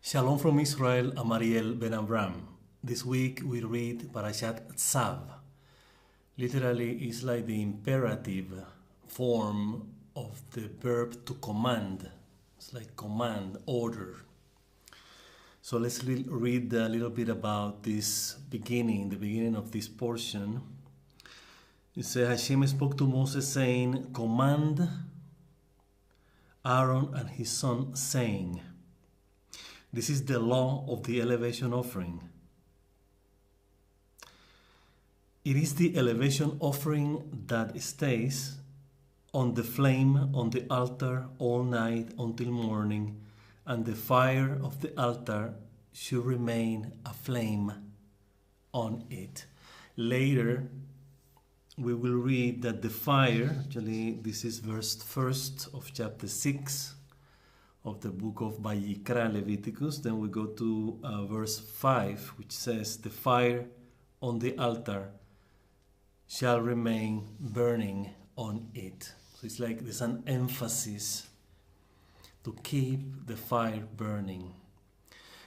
Shalom from Israel, I'm Ariel Ben Avram. This week we read Parashat Tzav. Literally, it's like the imperative form of the verb to command. It's like command, order. So let's read a little bit about this beginning, the beginning of this portion. It says, Hashem spoke to Moses saying, command Aaron and his son, saying, this is the law of the elevation offering. It is the elevation offering that stays on the flame on the altar all night until morning, and the fire of the altar should remain aflame on it. Later, we will read that the fire, actually this is verse 1 of chapter 6, of the book of Vayikra, Leviticus. Then we go to verse 5, which says, the fire on the altar shall remain burning on it. So it's like there's an emphasis to keep the fire burning.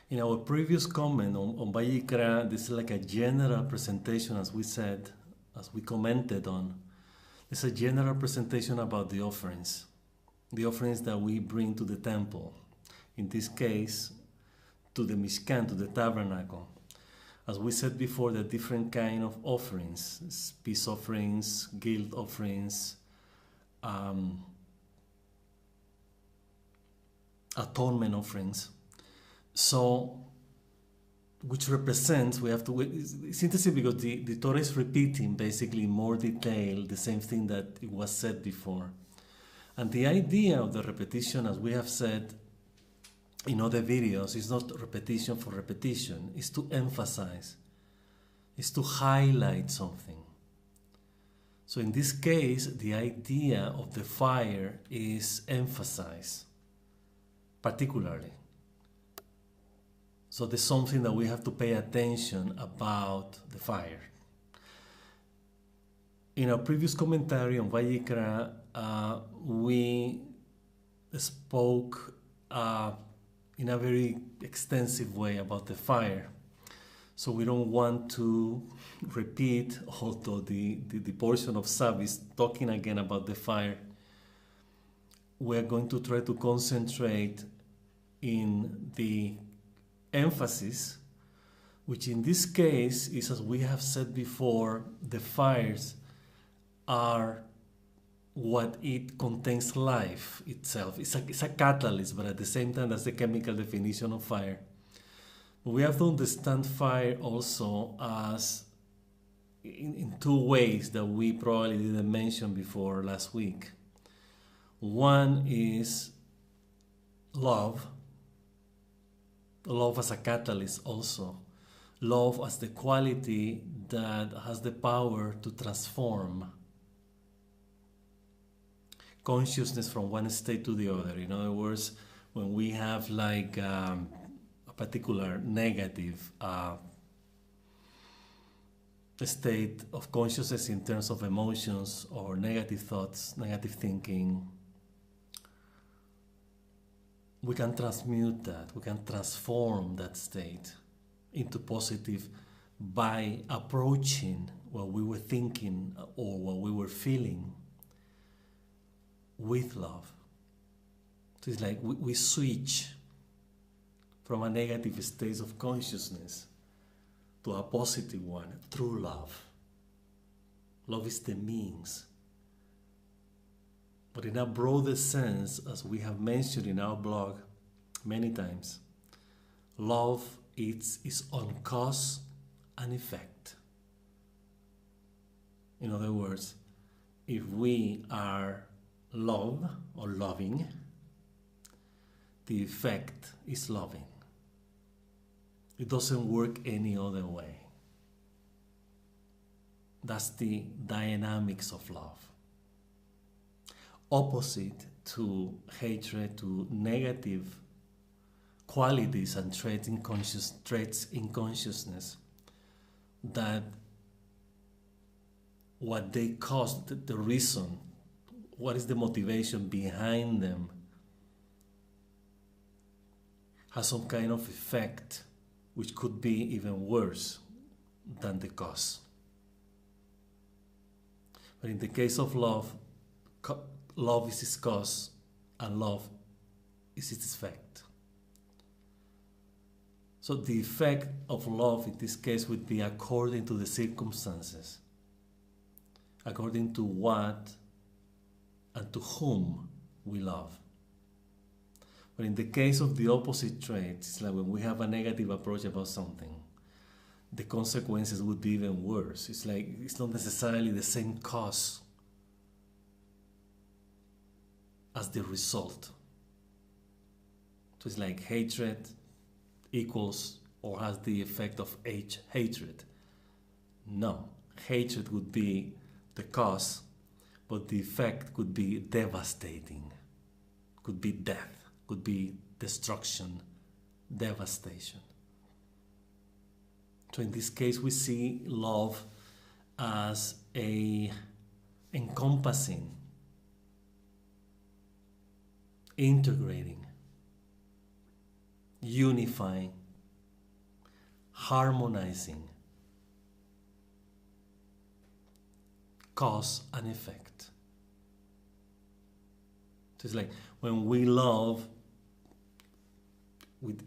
In our previous comment on Vayikra, this is like a general presentation, as we said, as we commented on. It's a general presentation about the offerings that we bring to the temple, in this case to the Mishkan, to the tabernacle. As we said before, there are different kind of offerings: peace offerings, guilt offerings, atonement offerings. So, which represents, we have to, it's interesting because the Torah is repeating basically in more detail the same thing that it was said before. And the idea of the repetition, as we have said in other videos, is not repetition for repetition. It's to emphasize. It's to highlight something. So in this case, the idea of the fire is emphasized, particularly. So there's something that we have to pay attention about the fire. In our previous commentary on Vayikra, we spoke in a very extensive way about the fire. So we don't want to repeat, although the portion of Tzav is talking again about the fire. We're going to try to concentrate in the emphasis, which in this case is, as we have said before, the fires are what it contains, life itself. It's a catalyst, but at the same time, that's the chemical definition of fire. We have to understand fire also as in two ways that we probably didn't mention before last week. One is love as a catalyst also. Love as the quality that has the power to transform consciousness from one state to the other. In other words, when we have like a particular negative state of consciousness in terms of emotions or negative thoughts, negative thinking, we can transmute that, we can transform that state into positive by approaching what we were thinking or what we were feeling with love. So it's like we switch from a negative state of consciousness to a positive one through love. Love is the means. But in a broader sense, as we have mentioned in our blog many times, love is on cause and effect. In other words, if we are love or loving, the effect is loving. It doesn't work any other way. That's the dynamics of love. Opposite to hatred, to negative qualities and traits in consciousness, that what they cause, the reason, what is the motivation behind them, has some kind of effect which could be even worse than the cause. But in the case of love, love is its cause and love is its effect. So the effect of love in this case would be according to the circumstances, according to what and to whom we love. But in the case of the opposite trait, it's like when we have a negative approach about something, the consequences would be even worse. It's like it's not necessarily the same cause as the result. So it's like hatred equals or has the effect of hatred. No, hatred would be the cause, but the effect could be devastating, could be death, could be destruction, devastation. So in this case, we see love as a encompassing, integrating, unifying, harmonizing cause and effect. So it's like when we love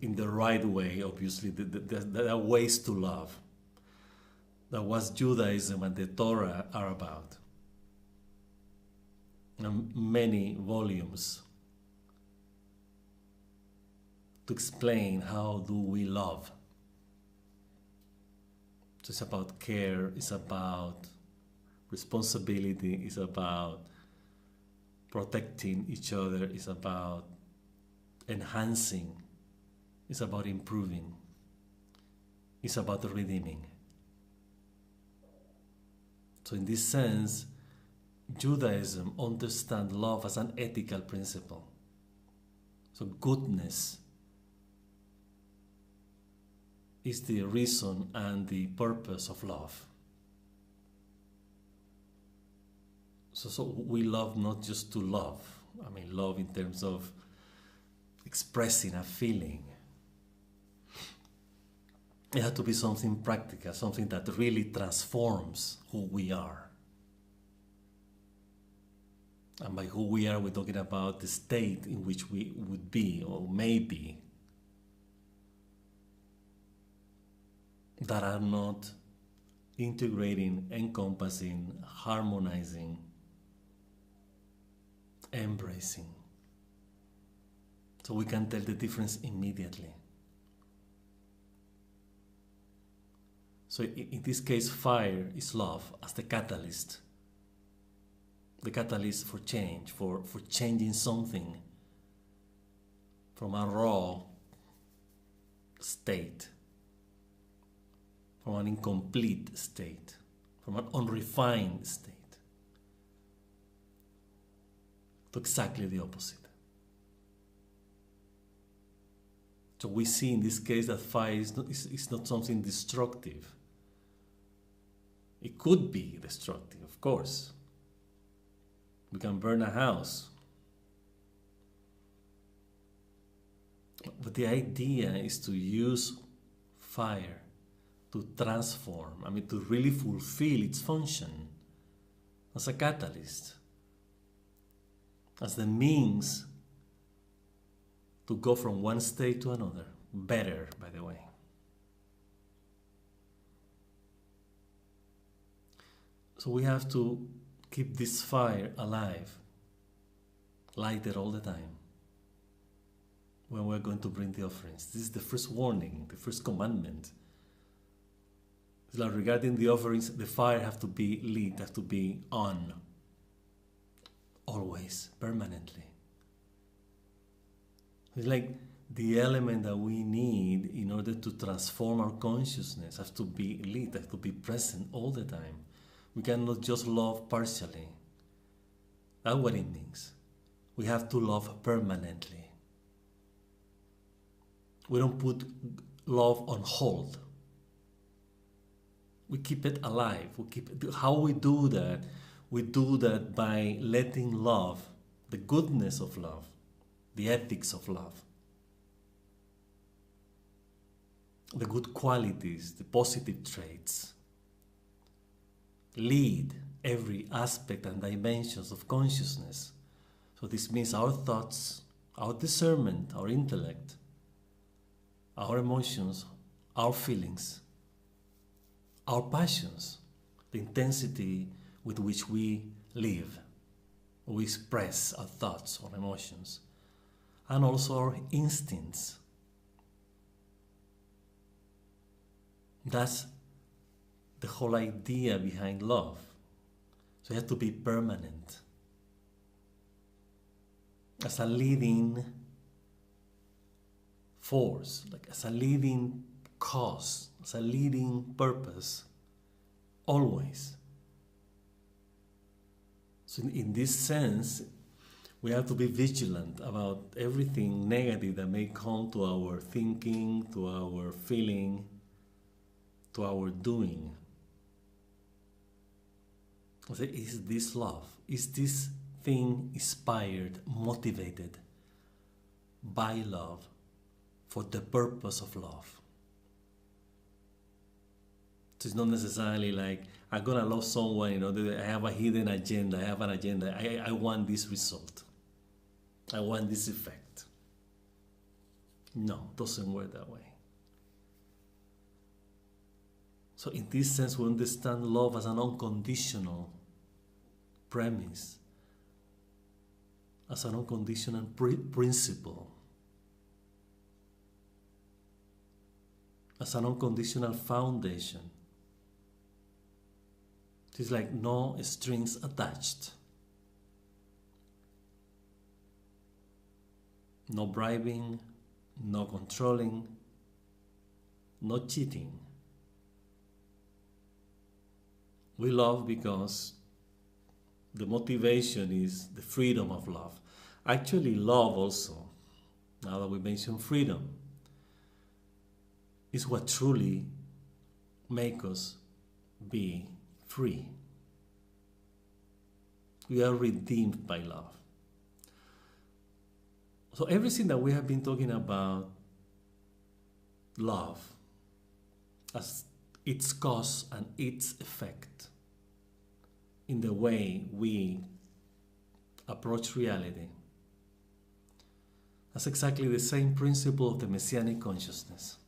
in the right way, obviously, there are ways to love. That's what Judaism and the Torah are about. And many volumes to explain how do we love. So it's about care, it's about responsibility, it's about protecting each other, it's about enhancing, it's about improving, it's about redeeming. So in this sense, Judaism understands love as an ethical principle. So goodness is the reason and the purpose of love. So we love not just to love. I mean, love in terms of expressing a feeling. It has to be something practical, something that really transforms who we are. And by who we are, we're talking about the state in which we would be or may be, that are not integrating, encompassing, harmonizing, embracing. So we can tell the difference immediately. So in this case, fire is love as the catalyst for change, for changing something from a raw state, from an incomplete state, from an unrefined state, to exactly the opposite. So we see in this case that fire is not something destructive. It could be destructive, of course. We can burn a house. But the idea is to use fire to transform, to really fulfill its function as a catalyst, as the means to go from one state to another. Better, by the way. So we have to keep this fire alive, lighted all the time when we're going to bring the offerings. This is the first warning, the first commandment. It's like regarding the offerings, the fire have to be lit, have to be on, always, permanently. It's like the element that we need in order to transform our consciousness has to be lit, has to be present all the time. We cannot just love partially. That's what it means. We have to love permanently. We don't put love on hold. We keep it alive. How we do that? We do that by letting love, the goodness of love, the ethics of love, the good qualities, the positive traits, lead every aspect and dimensions of consciousness. So this means our thoughts, our discernment, our intellect, our emotions, our feelings, our passions, the intensity with which we live, we express our thoughts or emotions, and also our instincts. That's the whole idea behind love. So it has to be permanent. As a leading force, like as a leading cause, as a leading purpose, always. So in this sense, we have to be vigilant about everything negative that may come to our thinking, to our feeling, to our doing. Is this love? Is this thing inspired, motivated by love, for the purpose of love? So it's not necessarily like, I'm gonna love someone, I have a hidden agenda, I have an agenda, I want this result, I want this effect. No, it doesn't work that way. So in this sense, we understand love as an unconditional premise, as an unconditional principle, as an unconditional foundation. It's like no strings attached. No bribing, no controlling, no cheating. We love because the motivation is the freedom of love. Actually, love also, now that we mention freedom, is what truly makes us be free. We are redeemed by love. So everything that we have been talking about love as its cause and its effect in the way we approach reality, that's exactly the same principle of the Messianic consciousness.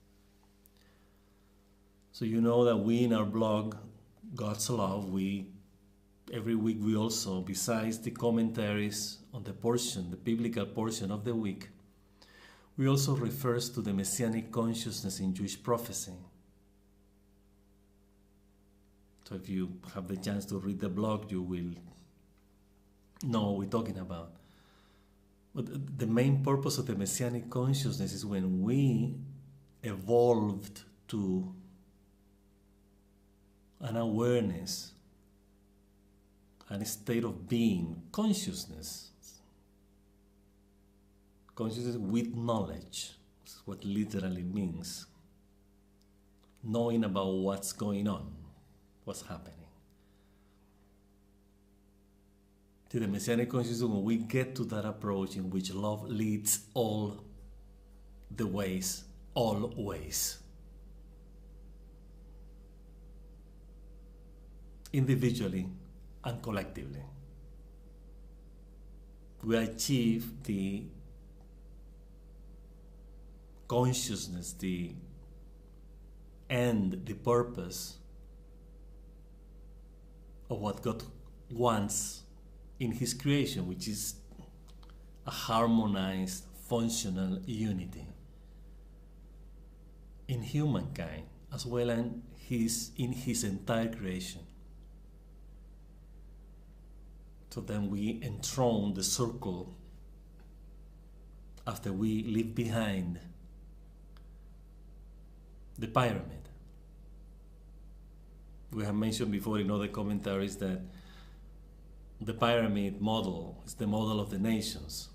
So you know that we in our blog, God's Love, every week we also, besides the commentaries on the portion, the biblical portion of the week, we also refers to the Messianic consciousness in Jewish prophecy. So if you have the chance to read the blog, you will know what we're talking about. But the main purpose of the Messianic consciousness is when we evolved to an awareness, and a state of being, consciousness with knowledge. That's what literally means. Knowing about what's going on, what's happening. To the Messianic consciousness, when we get to that approach in which love leads all the ways, always. Individually and collectively, we achieve the consciousness, the end, the purpose of what God wants in His creation, which is a harmonized, functional unity in humankind as well as in His entire creation. So then we enthrone the circle after we leave behind the pyramid. We have mentioned before in other commentaries that the pyramid model is the model of the nations,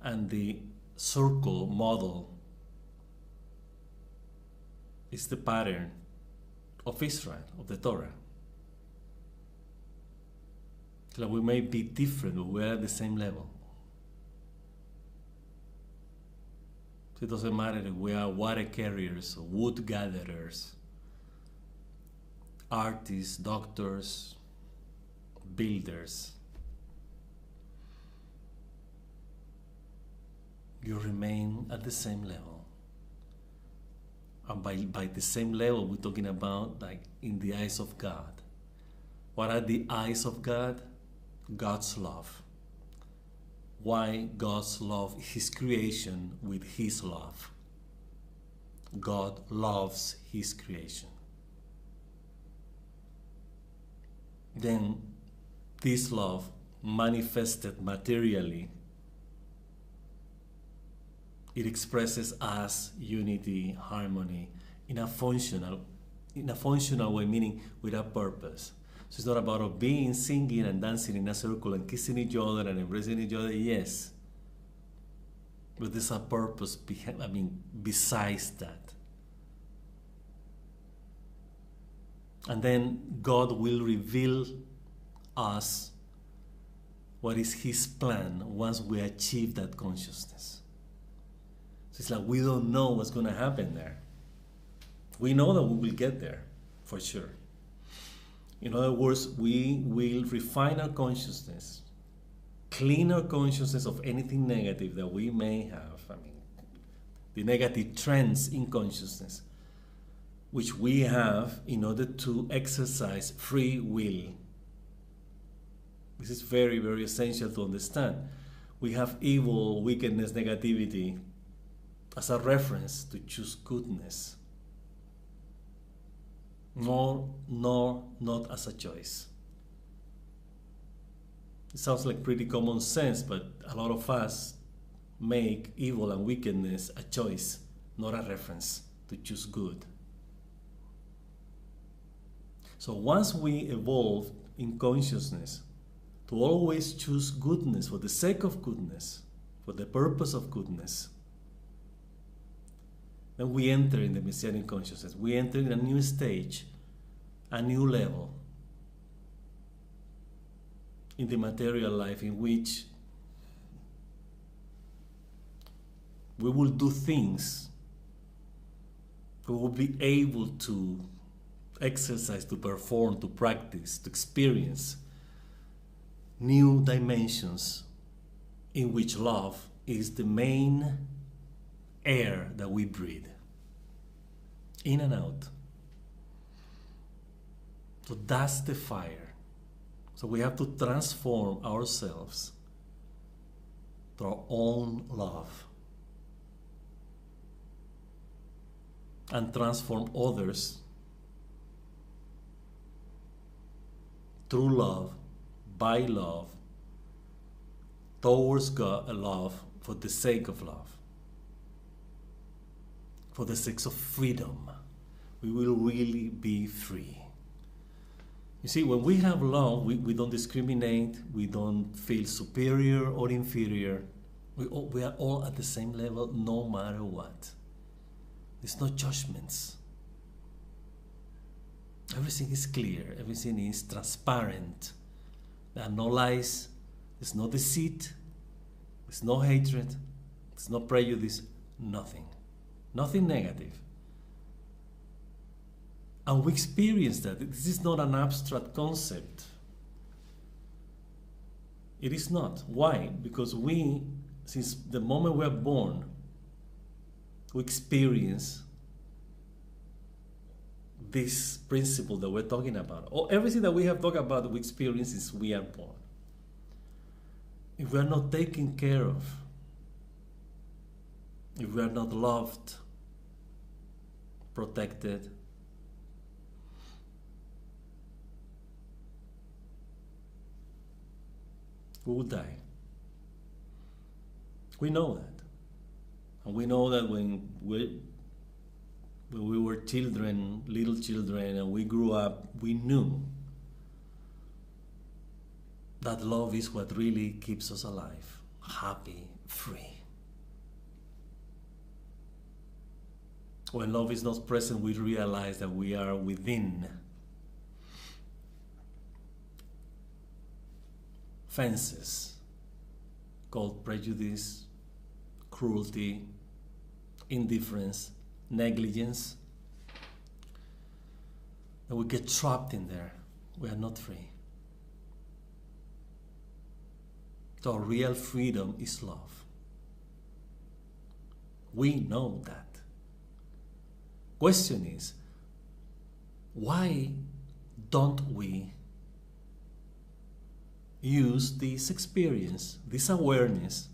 and the circle model is the pattern of Israel, of the Torah. So we may be different, but we're at the same level. So it doesn't matter if we are water carriers, wood gatherers, artists, doctors, builders. You remain at the same level. And by the same level, we're talking about like in the eyes of God. What are the eyes of God? God's love. Why God's love? His creation with His love. God loves His creation. Then this love manifested materially, it expresses as unity, harmony in a functional way, meaning with a purpose. So it's not about being, singing and dancing in a circle and kissing each other and embracing each other, yes. But there's a purpose besides that. And then God will reveal us what is His plan once we achieve that consciousness. So it's like we don't know what's going to happen there. We know that we will get there, for sure. In other words, we will refine our consciousness, clean our consciousness of anything negative that we may have. The negative trends in consciousness, which we have in order to exercise free will. This is very, very essential to understand. We have evil, wickedness, negativity as a reference to choose goodness. Nor not as a choice. It sounds like pretty common sense, but a lot of us make evil and wickedness a choice, not a reference to choose good. So once we evolve in consciousness to always choose goodness for the sake of goodness, for the purpose of goodness, then we enter in the Messianic consciousness. We enter in a new stage, a new level in the material life in which we will do things, we will be able to exercise, to perform, to practice, to experience new dimensions in which love is the main air that we breathe, in and out. So that's the fire. So we have to transform ourselves to our own love and transform others through love, by love, towards God, love, for the sake of love. For the sake of freedom, we will really be free. You see, when we have love, we don't discriminate, we don't feel superior or inferior. We are all at the same level, no matter what. There's no judgments. Everything is clear, everything is transparent. There are no lies, there's no deceit, there's no hatred, there's no prejudice, nothing. Nothing negative. And we experience that. This is not an abstract concept. It is not. Why? Because we, since the moment we are born, we experience this principle that we're talking about. Or everything that we have talked about, we experience since we are born. If we are not taken care of, if we are not loved, protected, we will die. We know that. And we know that when we were children, little children, and we grew up, we knew that love is what really keeps us alive, happy, free. When love is not present, we realize that we are within fences called prejudice, cruelty, indifference, negligence, and we get trapped in there. We are not free. So real freedom is love. We know that. Question is, why don't we use this experience, this awareness,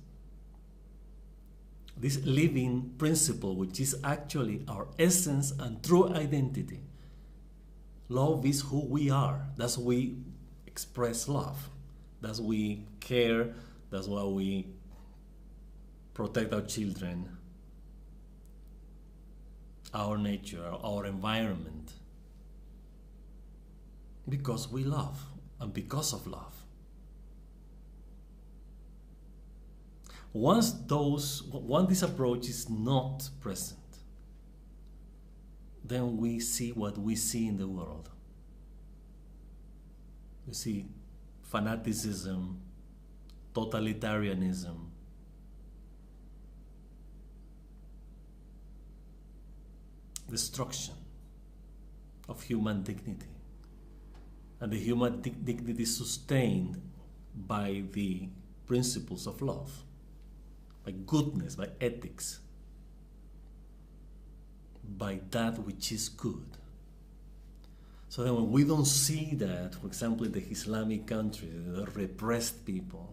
this living principle, which is actually our essence and true identity? Love is who we are. That's why we express love. That's why we care. That's why we protect our children, our nature, our environment. Because we love and because of love. Once this approach is not present, then we see what we see in the world. We see fanaticism, totalitarianism, destruction of human dignity. And the human dignity is sustained by the principles of love, by goodness, by ethics, by that which is good. So then when we don't see that, for example, in the Islamic countries, the repressed people,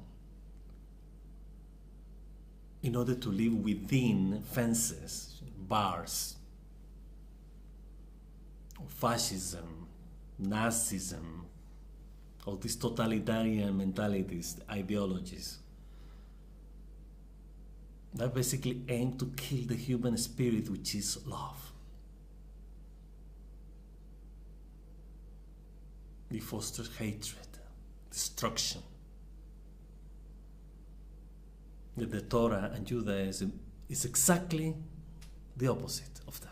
in order to live within fences, bars, fascism, Nazism, all these totalitarian mentalities, ideologies, that basically aim to kill the human spirit, which is love. They foster hatred, destruction. The Torah and Judaism is exactly the opposite of that.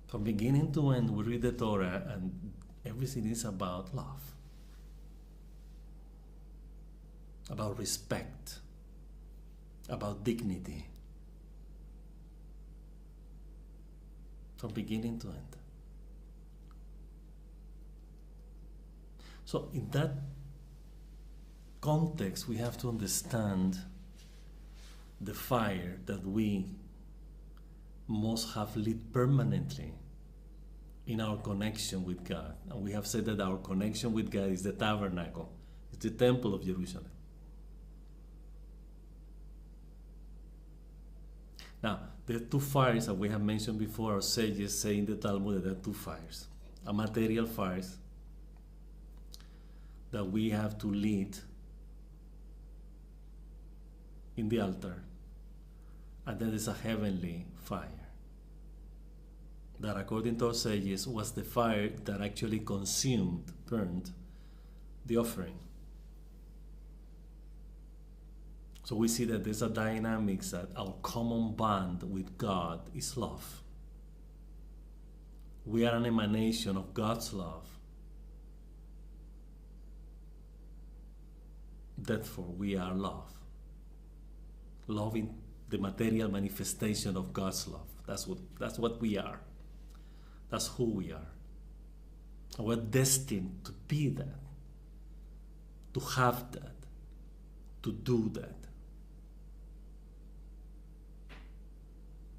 From beginning to end, we read the Torah and everything is about love, about respect, about dignity. From beginning to end. So in that context, we have to understand the fire that we must have lit permanently in our connection with God. And we have said that our connection with God is the tabernacle, it's the temple of Jerusalem. Now, the two fires that we have mentioned before, our sages say in the Talmud that there are two fires. A material fires that we have to lead in the altar, and then there's a heavenly fire that, according to our sages, was the fire that actually burned the offering. So we see that there's a dynamics that our common bond with God is love. We are an emanation of God's love. Therefore, we are love. Loving the material manifestation of God's love. That's what we are. That's who we are. And we're destined to be that, to have that, to do that.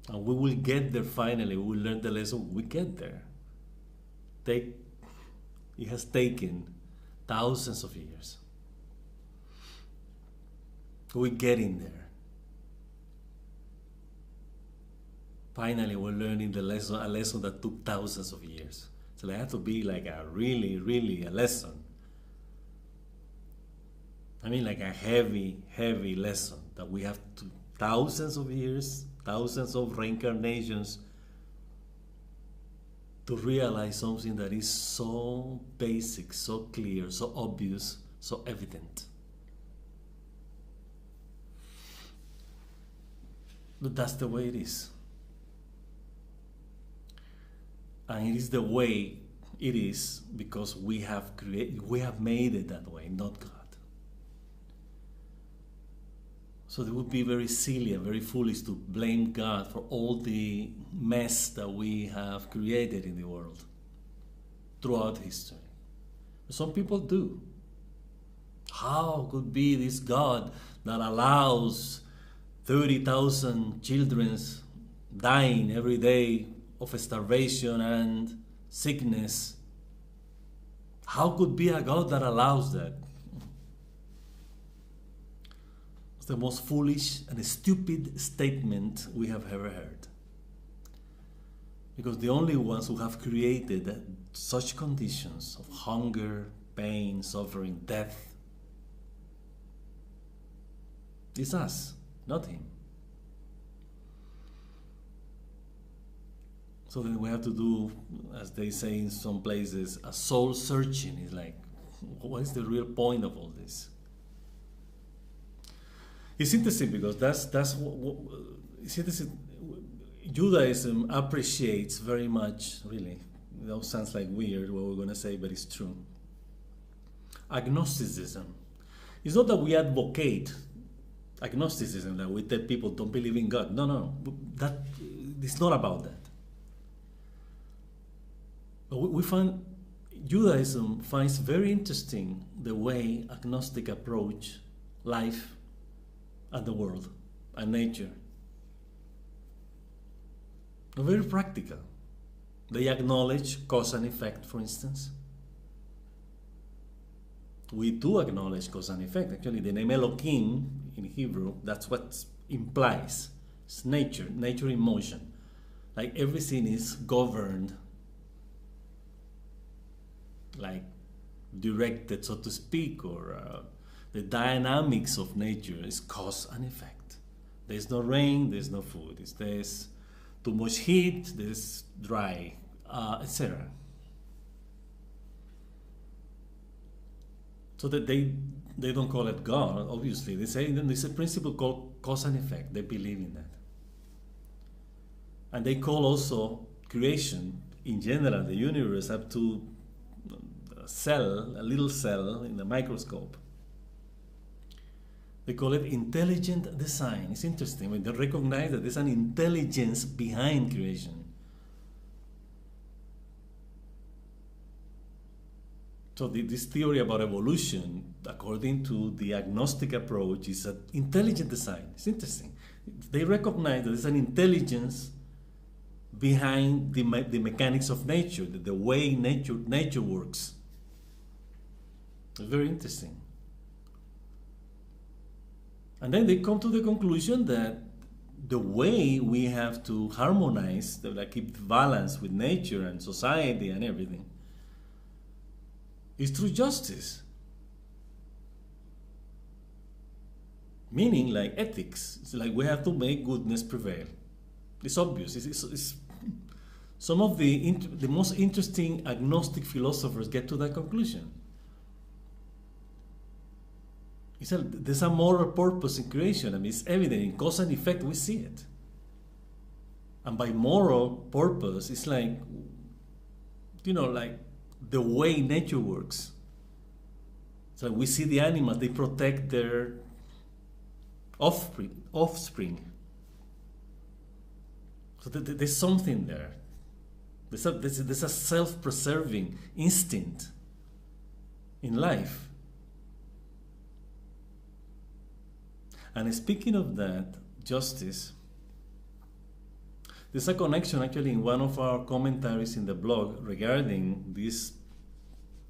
And we will get there finally. We will learn the lesson. We get there. It has taken thousands of years. We're getting there. Finally, we're learning a lesson that took thousands of years. So it had to be like a really a lesson. I mean, like a heavy lesson that we have to thousands of years, thousands of reincarnations to realize something that is so basic, so clear, so obvious, so evident. But that's the way it is. And it is the way it is because we have made it that way, not God. So it would be very silly and very foolish to blame God for all the mess that we have created in the world throughout history. Some people do. How could be this God that allows 30,000 children dying every day of starvation and sickness? How could be a God that allows that? It's the most foolish and stupid statement we have ever heard. Because the only ones who have created such conditions of hunger, pain, suffering, death is us, not Him. So then we have to do, as they say in some places, a soul searching. It's like, what is the real point of all this? It's interesting because that's what it's interesting. Judaism appreciates very much, really. That sounds like weird what we're going to say, but it's true. Agnosticism. It's not that we advocate agnosticism, that we tell people don't believe in God. No. It's not about that. But we find Judaism finds very interesting the way agnostic approach life and the world and nature. They're very practical. They acknowledge cause and effect, for instance. We do acknowledge cause and effect. Actually, the name Elohim in Hebrew, that's what implies. It's nature in motion. Like everything is governed, like directed, so to speak, or the dynamics of nature is cause and effect. There's no rain, there's no food. There's too much heat, there's dry, etc. So that they don't call it God, obviously. They say there's a principle called cause and effect. They believe in that. And they call also creation, in general, the universe, up to a little cell in the microscope. They call it intelligent design. It's interesting when they recognize that there's an intelligence behind creation. So this theory about evolution, according to the agnostic approach, is an intelligent design. It's interesting. They recognize that there's an intelligence behind the mechanics of nature, the way nature works. It's very interesting. And then they come to the conclusion that the way we have to harmonize, like keep balance with nature and society and everything, is through justice. Meaning, like ethics. It's like we have to make goodness prevail. It's obvious. It's some of the most interesting agnostic philosophers get to that conclusion. There's a moral purpose in creation. I mean, it's evident in cause and effect. We see it. And by moral purpose, it's like, like the way nature works. So we see the animals; they protect their offspring. So there's something there. There's a self-preserving instinct in life. And speaking of that, justice, there's a connection actually in one of our commentaries in the blog regarding this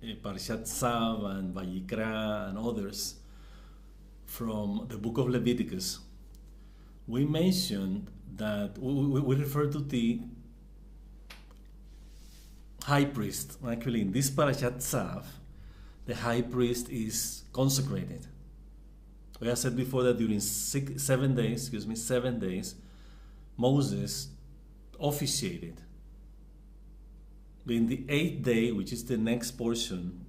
Parshat Tzav and Vayikra and others from the book of Leviticus. We mentioned that we refer to the high priest. Actually, in this Parshat Tzav, the high priest is consecrated. We have said before that during 7 days, Moses officiated. But in the 8th day, which is the next portion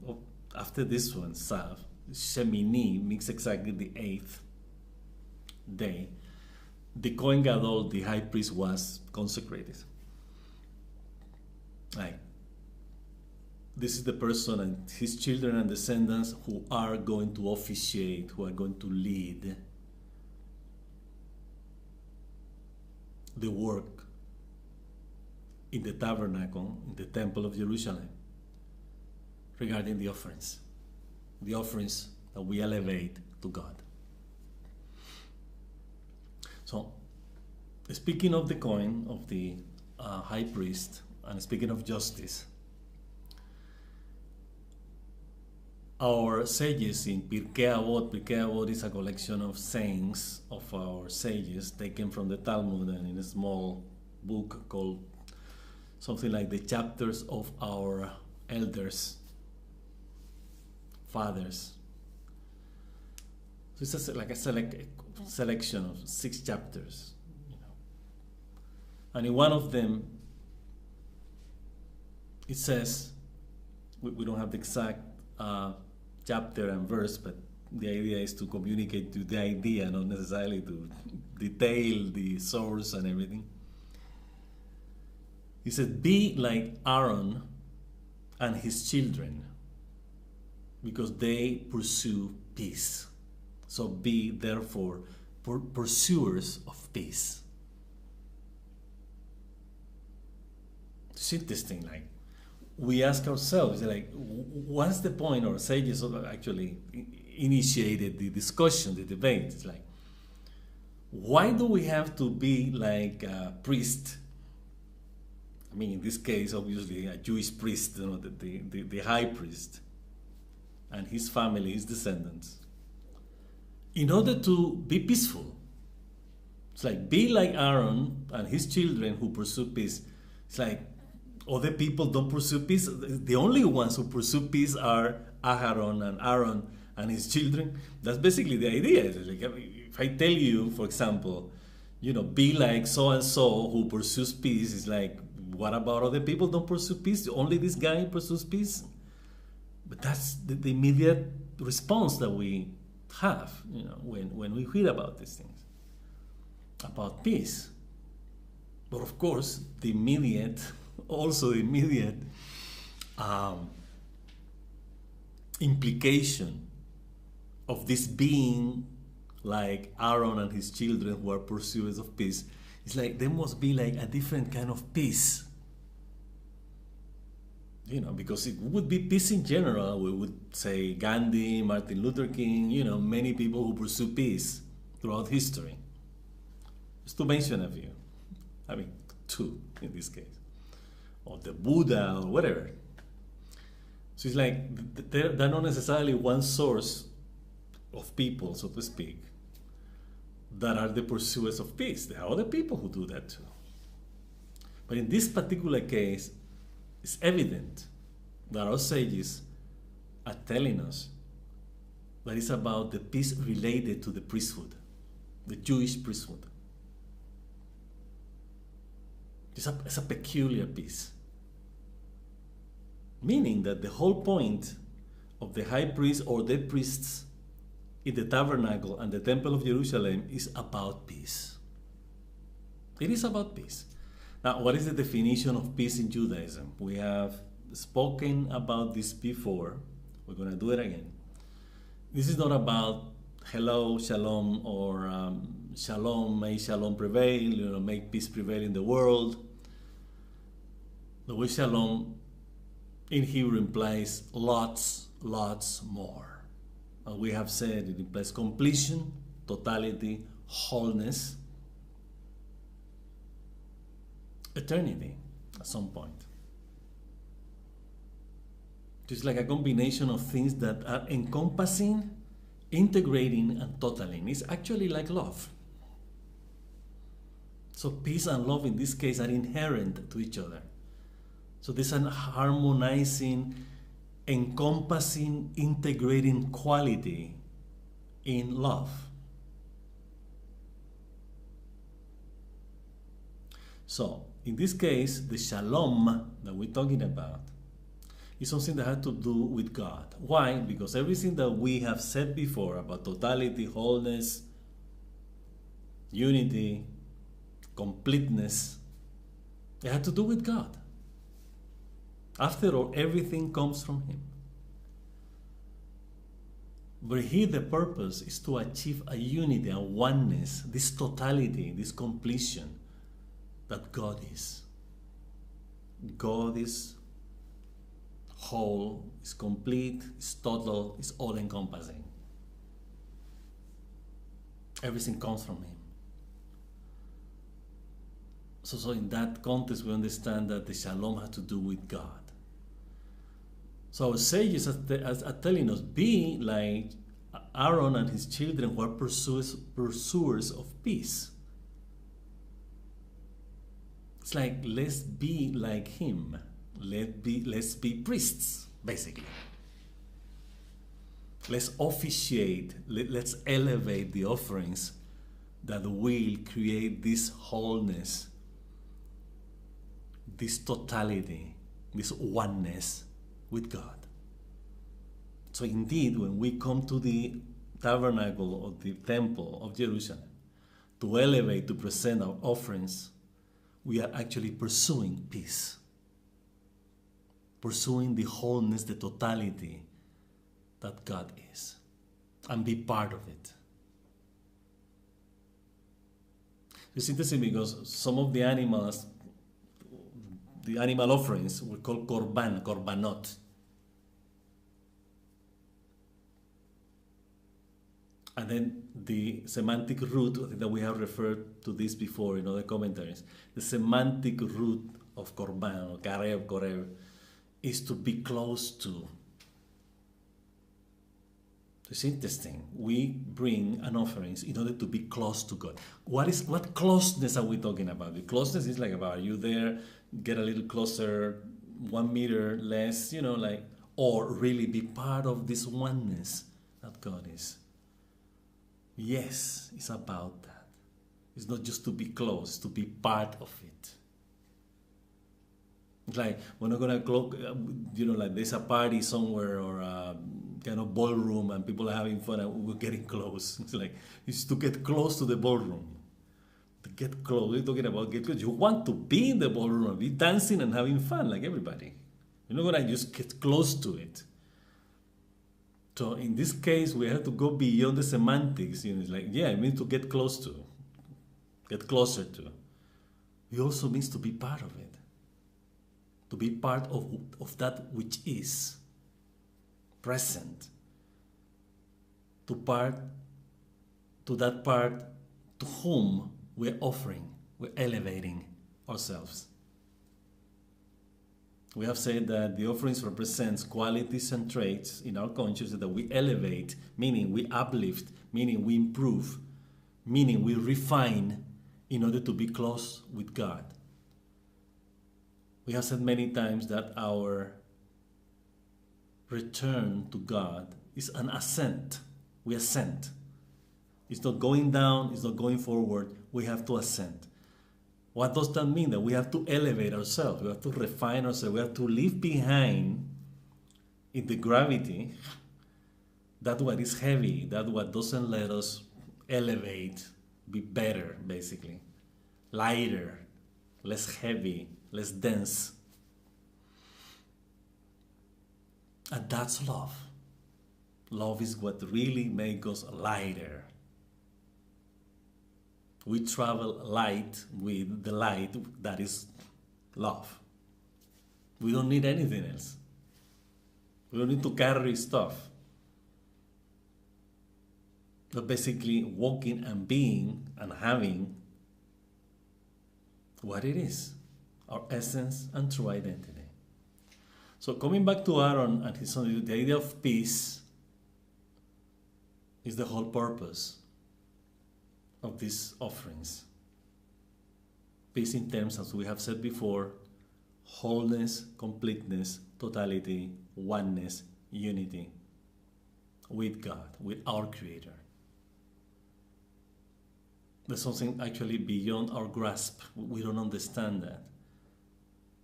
after this one, Tzav, Shemini, means exactly the 8th day, the Kohen Gadol, the high priest, was consecrated. Right. This is the person and his children and descendants who are going to officiate, who are going to lead the work in the tabernacle, in the temple of Jerusalem, regarding the offerings that we elevate to God. So, speaking of the coin of the high priest, and speaking of justice, our sages in Pirkei Avot is a collection of sayings of our sages taken from the Talmud and in a small book called something like the chapters of our elders, fathers. So it's like a selection of 6 chapters, and in one of them it says, we don't have the exact chapter and verse, but the idea is to communicate to the idea, not necessarily to detail the source and everything. He said, be like Aaron and his children, because they pursue peace. So be therefore pursuers of peace. It's interesting, like, we ask ourselves, like, what's the point? Or sages actually initiated the discussion, the debate. It's like, why do we have to be like a priest? I mean, in this case, obviously, a Jewish priest, the high priest, and his family, his descendants, in order to be peaceful. It's like, be like Aaron and his children who pursue peace. It's like, other people don't pursue peace. The only ones who pursue peace are Aaron and his children. That's basically the idea. Like, if I tell you, for example, be like so-and-so who pursues peace, it's like, what about other people don't pursue peace? Only this guy pursues peace? But that's the immediate response that we have, when we hear about these things, about peace. But of course, the immediate implication of this being like Aaron and his children who are pursuers of peace is like there must be like a different kind of peace. Because it would be peace in general. We would say Gandhi, Martin Luther King, many people who pursue peace throughout history. Just to mention a few. I mean, 2 in this case. Or the Buddha, or whatever. So it's like, they're not necessarily one source of people, so to speak, that are the pursuers of peace. There are other people who do that too. But in this particular case, it's evident that our sages are telling us that it's about the peace related to the priesthood, the Jewish priesthood. It's a peculiar peace. Meaning that the whole point of the high priest or the priests in the tabernacle and the temple of Jerusalem is about peace. It is about peace. Now, what is the definition of peace in Judaism? We have spoken about this before. We're going to do it again. This is not about hello, shalom, or shalom, may shalom prevail, make peace prevail in the world. The word shalom in Hebrew implies lots more. And we have said it implies completion, totality, wholeness, eternity at some point. It's like a combination of things that are encompassing, integrating, and totaling. It's actually like love. So peace and love in this case are inherent to each other. So there's an harmonizing, encompassing, integrating quality in love. So in this case, the shalom that we're talking about is something that has to do with God. Why? Because everything that we have said before about totality, wholeness, unity, completeness, it had to do with God. After all, everything comes from Him. But here the purpose is to achieve a unity, a oneness, this totality, this completion that God is. God is whole, is complete, is total, is all-encompassing. Everything comes from Him. So in that context, we understand that the shalom has to do with God. So our sages are telling us, be like Aaron and his children who are pursuers of peace. It's like, let's be like him. Let's be priests, basically. Let's officiate, let's elevate the offerings that will create this wholeness, this totality, this oneness with God. So indeed, when we come to the tabernacle or the temple of Jerusalem to elevate, to present our offerings, we are actually pursuing peace, pursuing the wholeness, the totality that God is, and be part of it. It's interesting because some of the animals, the animal offerings, were called korbanot. And then the semantic root, I think that we have referred to this before in other commentaries, the semantic root of korban, or korev, is to be close to. It's interesting. We bring an offerings in order to be close to God. What closeness are we talking about? The closeness is like about you there, get a little closer, 1 meter less, or really be part of this oneness that God is. Yes, it's about that. It's not just to be close, it's to be part of it. It's like we're not gonna like there's a party somewhere or a kind of ballroom and people are having fun and we're getting close. It's like it's to get close to the ballroom. To get close, we're talking about get close. You want to be in the ballroom and be dancing and having fun like everybody. You're not gonna just get close to it. So in this case, we have to go beyond the semantics. It's like, yeah, it means to get close to, get closer to. It also means to be part of it. To be part of that which is present. To that part to whom we're offering, we're elevating ourselves. We have said that the offerings represents qualities and traits in our consciousness that we elevate, meaning we uplift, meaning we improve, meaning we refine in order to be close with God. We have said many times that our return to God is an ascent. We ascend. It's not going down, it's not going forward. We have to ascend. What does that mean? That we have to elevate ourselves, we have to refine ourselves, we have to leave behind in the gravity that what is heavy, that what doesn't let us elevate, be better, basically. Lighter, less heavy, less dense. And that's love. Love is what really makes us lighter. We travel light with the light that is love. We don't need anything else. We don't need to carry stuff. But basically walking and being and having what it is, our essence and true identity. So coming back to Aaron and his son, the idea of peace is the whole purpose of these offerings. Peace in terms, as we have said before, wholeness, completeness, totality, oneness, unity with God, with our Creator. There's something actually beyond our grasp. We don't understand that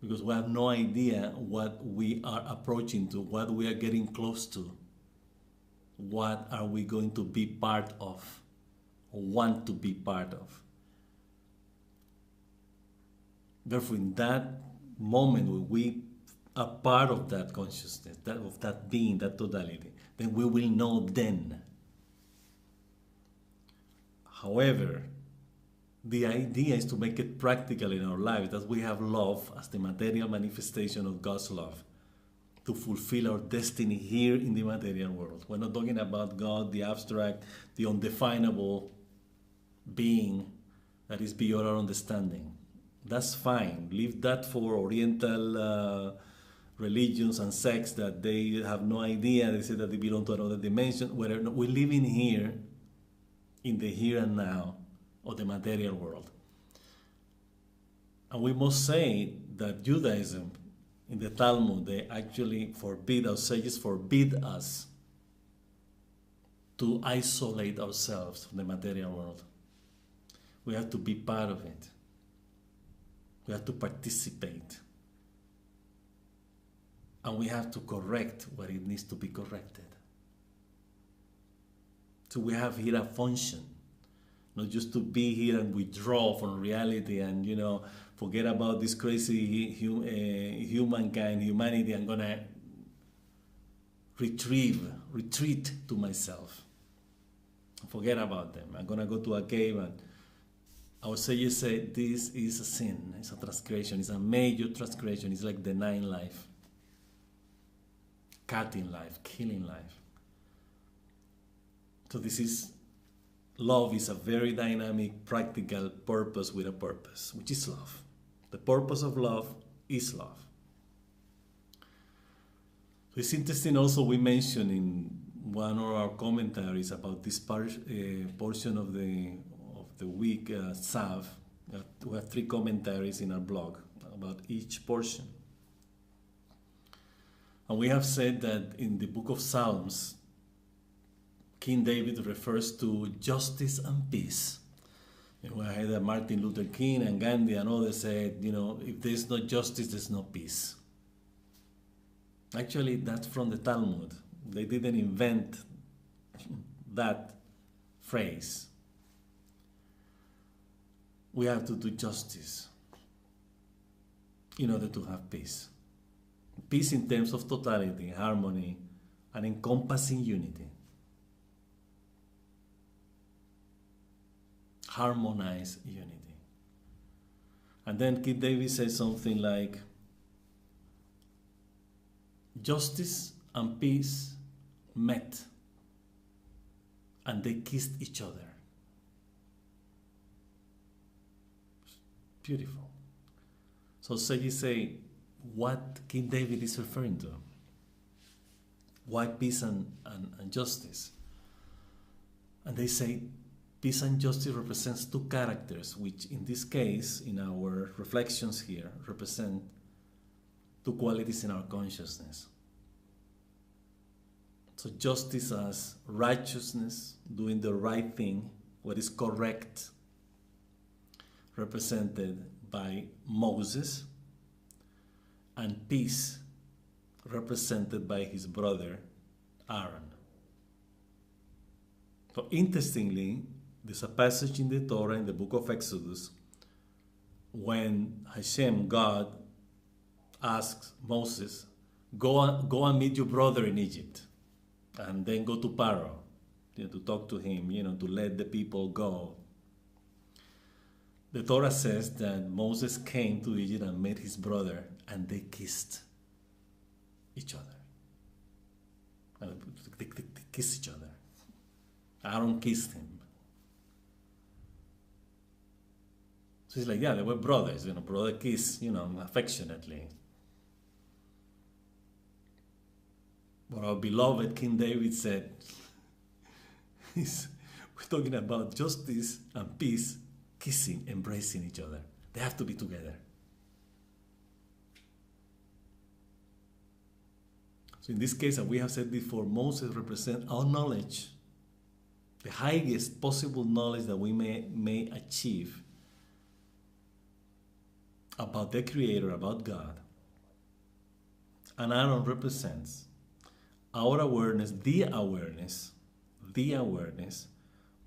because we have no idea what we are approaching to, what we are getting close to, what are we going to be part of, or want to be part of. Therefore, in that moment when we are part of that consciousness, of that being, that totality, then we will know then. However, The idea is to make it practical in our lives, that we have love as the material manifestation of God's love to fulfill our destiny here in the material world. We're not talking about God, the abstract, the undefinable being that is beyond our understanding. That's fine. Leave that for Oriental religions and sects that they have no idea. They say that they belong to another dimension. We're living here in the here and now of the material world. And we must say that Judaism, in the Talmud, they actually forbid, our sages forbid us to isolate ourselves from the material world. We have to be part of it. We have to participate. And we have to correct what it needs to be corrected. So we have here a function, not just to be here and withdraw from reality and, forget about this crazy humanity. I'm going to retreat to myself. Forget about them. I'm going to go to a cave, and our sages say this is a sin. It's a transgression. It's a major transgression. It's like denying life, cutting life, killing life. So love is a very dynamic, practical purpose with a purpose, which is love. The purpose of love is love. So it's interesting also, we mentioned in one of our commentaries about this portion of the week, Tzav. We have 3 commentaries in our blog about each portion. And we have said that in the book of Psalms, King David refers to justice and peace. I heard that Martin Luther King and Gandhi and others said, if there's no justice, there's no peace. Actually, that's from the Talmud. They didn't invent that phrase. We have to do justice in order to have peace. Peace in terms of totality, harmony, and encompassing unity. Harmonize unity. And then King David says something like, justice and peace met and they kissed each other. Beautiful. So sages say what King David is referring to. Why peace and justice? And they say peace and justice represents 2 characters, which in this case, in our reflections here, represent 2 qualities in our consciousness. So justice as righteousness, doing the right thing, what is correct, represented by Moses, and peace, represented by his brother Aaron. So interestingly, there's a passage in the Torah, in the book of Exodus, when Hashem, God, asks Moses, go and meet your brother in Egypt, and then go to Pharaoh, to talk to him, to let the people go. The Torah says that Moses came to Egypt and met his brother, and they kissed each other. And they kissed each other. Aaron kissed him. So it's like, they were brothers, brother kiss, affectionately. But our beloved King David said, we're talking about justice and peace, kissing, embracing each other. They have to be together. So in this case, as we have said before, Moses represents our knowledge, the highest possible knowledge that we may achieve about the Creator, about God. And Aaron represents our awareness, the awareness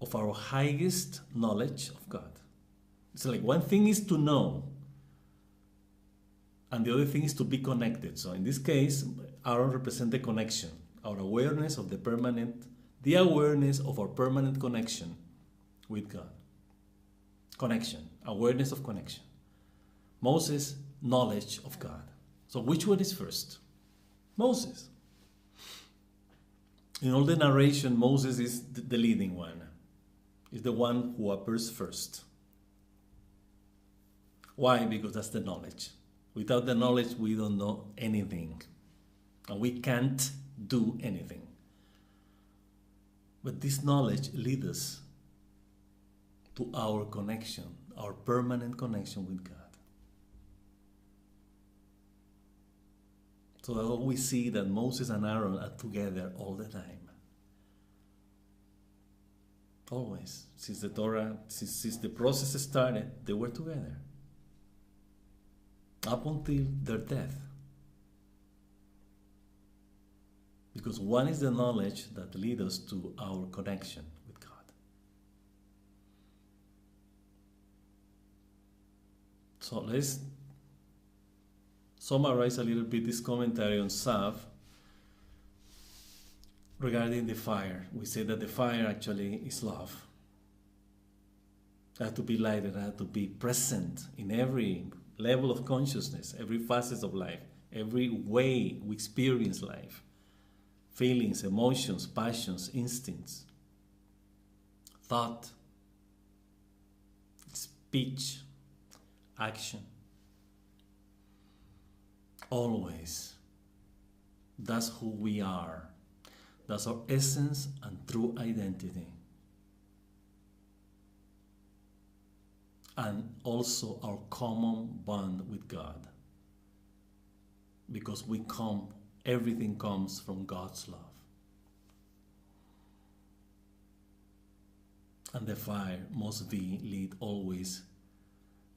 of our highest knowledge of God. It's like one thing is to know, and the other thing is to be connected. So in this case, Aaron represents the connection, our awareness of the awareness of our permanent connection with God. connection, awareness of connection. Moses, knowledge of God. So which one is first? Moses. In all the narration, Moses is the leading one. Is the one who appears first. Why? Because that's the knowledge. Without the knowledge, we don't know anything. And we can't do anything. But this knowledge leads us to our connection, our permanent connection with God. So we see that Moses and Aaron are together all the time. Always. Since the Torah, since the process started, they were together. Up until their death. Because one is the knowledge that leads us to our connection with God. So let's summarize a little bit this commentary on Tzav regarding the fire. We say that the fire actually is love. It has to be lighted, it has to be present in every level of consciousness, every facet of life, every way we experience life. Feelings, emotions, passions, instincts, thought, speech, action. Always. That's who we are. That's our essence and true identity. And also our common bond with God. Because everything comes from God's love. And the fire must be lit always.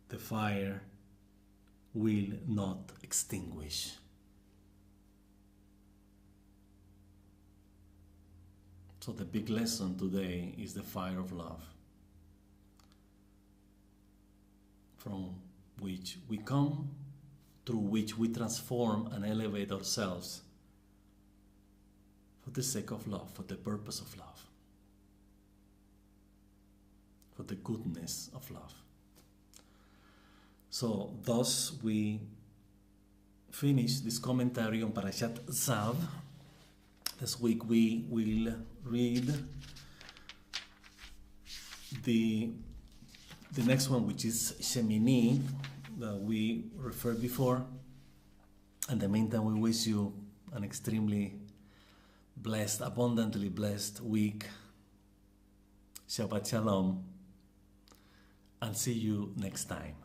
The fire will not extinguish. So the big lesson today is the fire of love, from which we come, through which we transform and elevate ourselves for the sake of love, for the purpose of love, for the goodness of love. So thus we finish this commentary on Parshat Tzav. This week we will read the next one, which is Shemini, that we referred before. And in the meantime, we wish you an extremely blessed, abundantly blessed week. Shabbat Shalom, and see you next time.